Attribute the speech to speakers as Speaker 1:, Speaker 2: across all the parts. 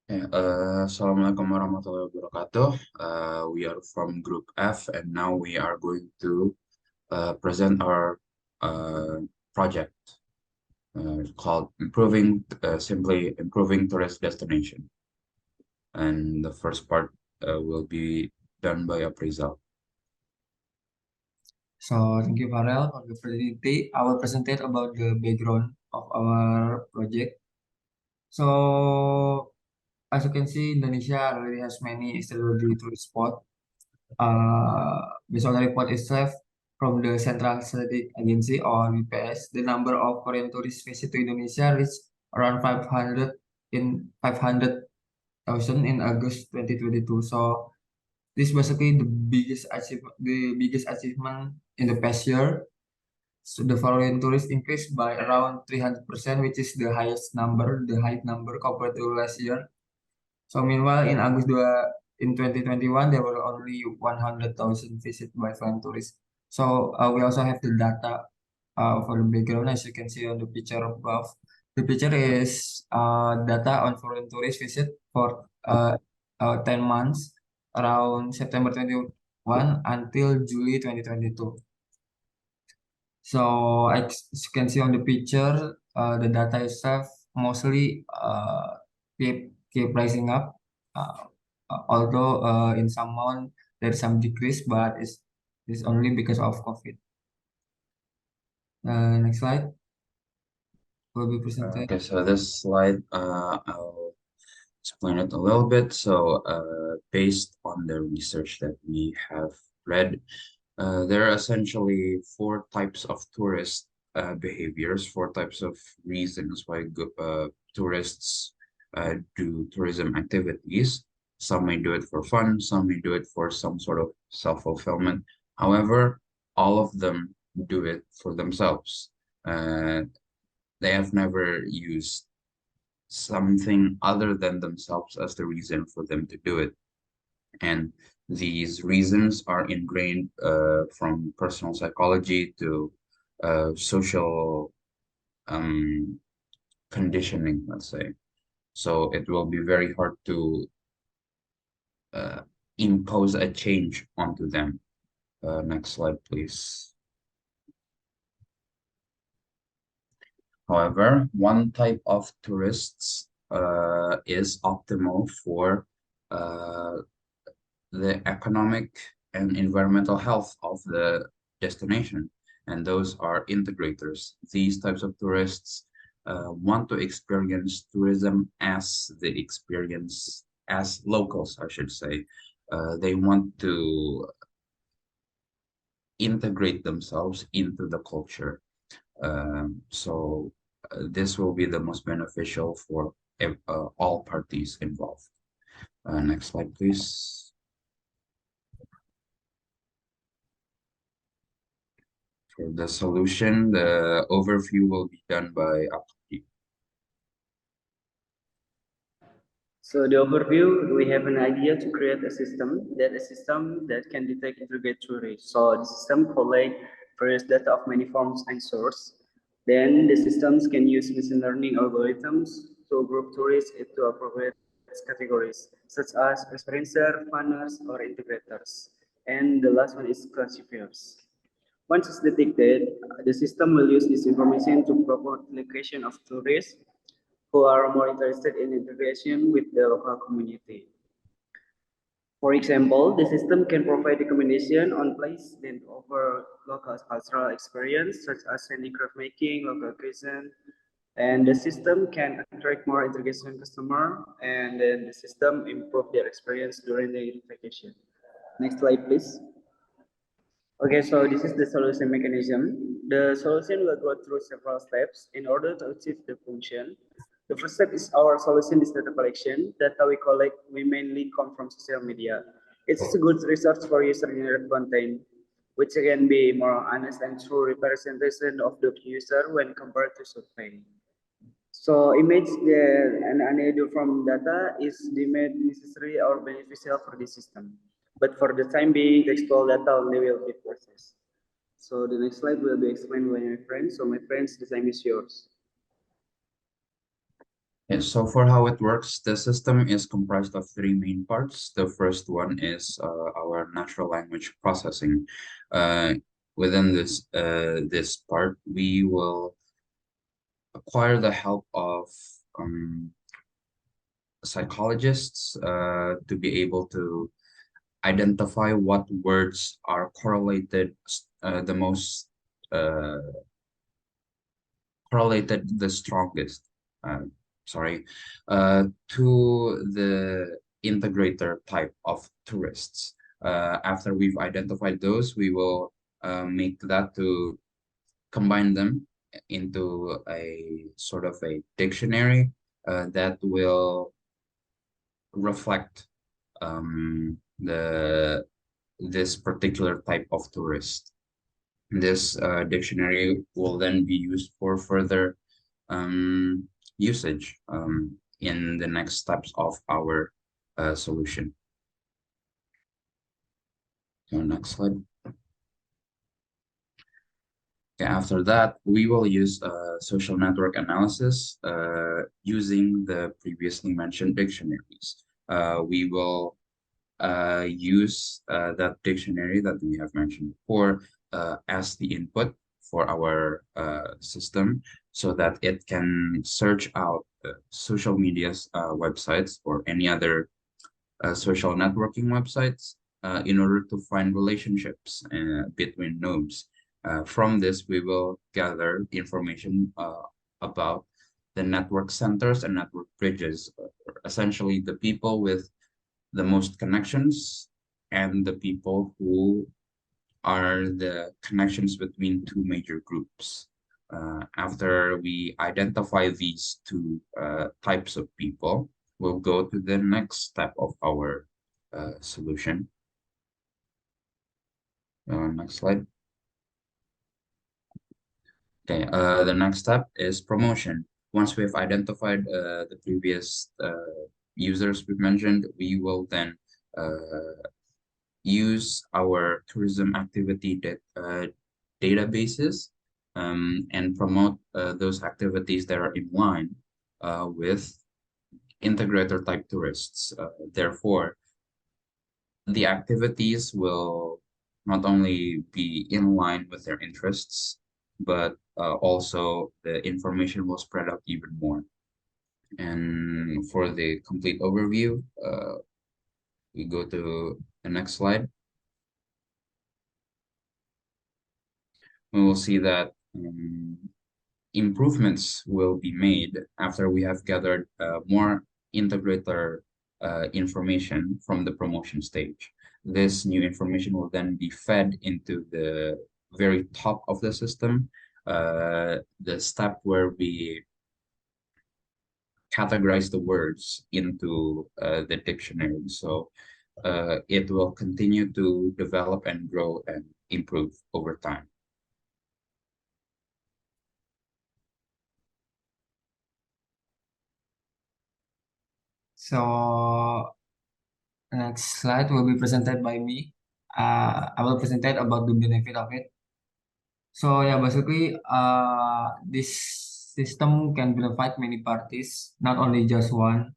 Speaker 1: Assalamualaikum warahmatullahi wabarakatuh. We are from Group F, and now we are going to present our project called simply improving tourist destination. And the first part will be done by Aprizal.
Speaker 2: So thank you, Farel, for the opportunity. I will present about the background of our project. So as you can see, Indonesia already has many extraordinary tourist spots. Based on the report itself from the Central Statistic Agency or BPS, the number of foreign tourists visit to Indonesia reached around 500,000 in August 2022. So this basically the biggest achievement in the past year. So the foreign tourists increased by around 300%, which is the highest number compared to last year. So meanwhile, in 2021, there were only 100,000 visits by foreign tourists. So we also have the data for the background, as you can see on the picture above. The picture is data on foreign tourist visit for 10 months, around September 21 until July 2022. So as you can see on the picture, the data itself mostly keep rising up. Uh, Although in some month there's some decrease, but it's only because of COVID. Next slide will be presented.
Speaker 1: Okay, so this slide, I'll explain it a little bit. So, based on the research that we have read, there are essentially four types of tourist behaviors, four types of reasons why tourists do tourism activities. Some may do it for fun, some may do it for some sort of self-fulfillment. However, all of them do it for themselves. Uh, they have never used something other than themselves as the reason for them to do it. And these reasons are ingrained from personal psychology to social conditioning, let's say. So it will be very hard to uh, impose a change onto them. Next slide, please. However, one type of tourists is optimal for uh, the economic and environmental health of the destination, and those are integrators. These types of tourists want to experience tourism as the experience as locals, I should say. They want to integrate themselves into the culture. So this will be the most beneficial for all parties involved. Next slide, please. For the solution, the overview will be done by Abdi.
Speaker 3: So the overview, we have an idea to create a system that can detect integrate tourists. So the system collect various data of many forms and source. Then the systems can use machine learning algorithms to group tourists into appropriate categories, such as experiencer, planners, or integrators. And the last one is classifiers. Once it's detected, the system will use this information to propose location of tourists who are more interested in integration with the local community. For example, the system can provide recommendation on place that offer local cultural experience such as handicraft making, local cuisine, and the system can attract more integration customer, and then the system improve their experience during the vacation. Next slide, please. Okay, so this is the solution mechanism. The solution will go through several steps in order to achieve the function. The first step is our solution is data collection. Data we collect, we mainly come from social media. It's a good resource for user-generated content, which can be more honest and true representation of the user when compared to survey. So image and analysis from data is deemed necessary or beneficial for the system. But for the time being, textual data only will be processed. So the next slide will be explained by my friend. So my friends, the time is yours.
Speaker 1: Yes, so for how it works, the system is comprised of three main parts. The first one is our natural language processing. Uh, Within this part, we will acquire the help of um, psychologists to be able to identify what words are the most uh, correlated the strongest, uh, sorry, to the integrator type of tourists. After we've identified those, we will make that to combine them into a sort of a dictionary that will reflect the this particular type of tourist. This dictionary will then be used for further usage in the next steps of our solution. So next slide. Okay, after that, we will use social network analysis using the previously mentioned dictionaries. We will use that dictionary that we have mentioned before as the input for our system so that it can search out social media's websites or any other social networking websites in order to find relationships between nodes. From this, we will gather information about the network centers and network bridges, essentially the people with the most connections and the people who are the connections between two major groups. After we identify these two types of people, we'll go to the next step of our solution. Next slide. Okay, the next step is promotion. Once we've identified the previous users we've mentioned, we will then use our tourism activity databases and promote those activities that are in line with integrator type tourists. Therefore, the activities will not only be in line with their interests, but also the information will spread out even more. And for the complete overview, we go to the next slide. We will see that improvements will be made after we have gathered more integrator information from the promotion stage. This new information will then be fed into the very top of the system, the step where we categorize the words into the dictionary. So it will continue to develop and grow and improve over time.
Speaker 2: So next slide will be presented by me. I will present about the benefit of it. So yeah, basically, this system can benefit many parties, not only just one.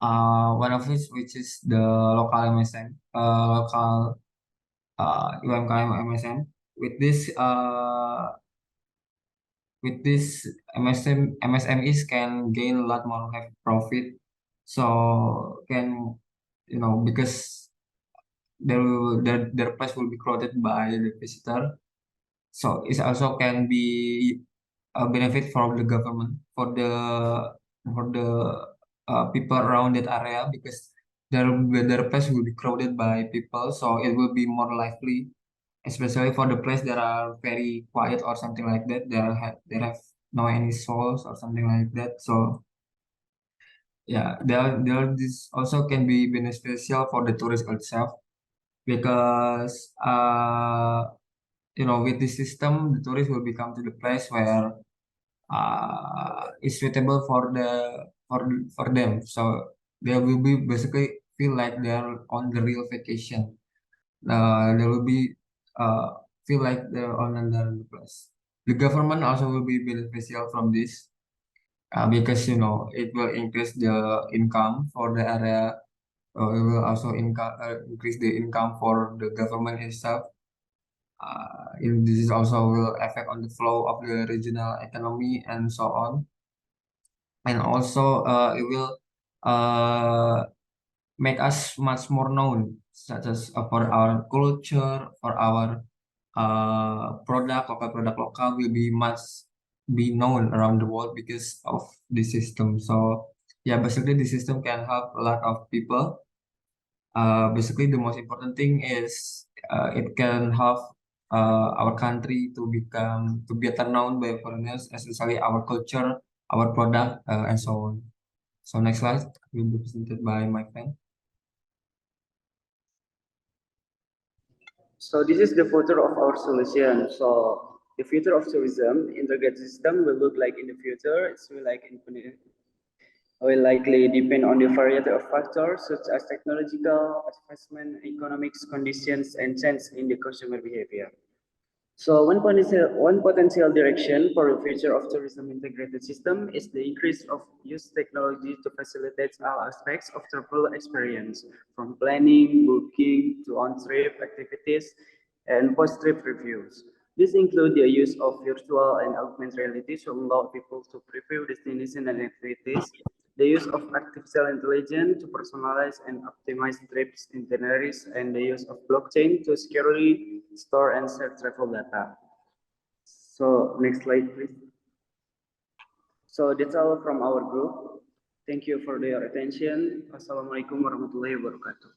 Speaker 2: One of which is the local MSM, local UMKM MSM. With this, MSMEs can gain a lot more have profit. So can because their place will be crowded by the visitor. So it also can be a benefit for the government for the people around that area because their place will be crowded by people, so it will be more lively, especially for the place that are very quiet or something like that. They have no any souls or something like that. So yeah, this also can be beneficial for the tourist itself because with this system, the tourist will become to the place where is suitable for them. So they will be basically feel like they're on the real vacation. They will be feel like they're on another place. The government also will be beneficial from this because it will increase the income for the area. It will also increase the income for the government itself. This is also will affect on the flow of the regional economy and so on. And also it will make us much more known, such as for our culture, for our local product will be known around the world because of the system. So yeah, basically the system can help a lot of people. Basically the most important thing is it can help our country to better known by foreigners, especially our culture, our product, and so on. So next slide will be presented by my friend.
Speaker 3: So this is the future of our solution. So the future of tourism integrated system will look like in the future. It's will likely depend on the variety of factors such as technological advancement, economics conditions, and change in the consumer behavior. So one potential direction for the future of tourism integrated system is the increase of use technology to facilitate all aspects of travel experience, from planning, booking, to on-trip activities, and post-trip reviews. This includes the use of virtual and augmented reality to allow people to preview destinations and activities, the use of artificial intelligence to personalize and optimize trips itineraries, and the use of blockchain to securely store and share travel data. So next slide, please. So that's all from our group. Thank you for your attention. Wassalamualaikum warahmatullahi wabarakatuh.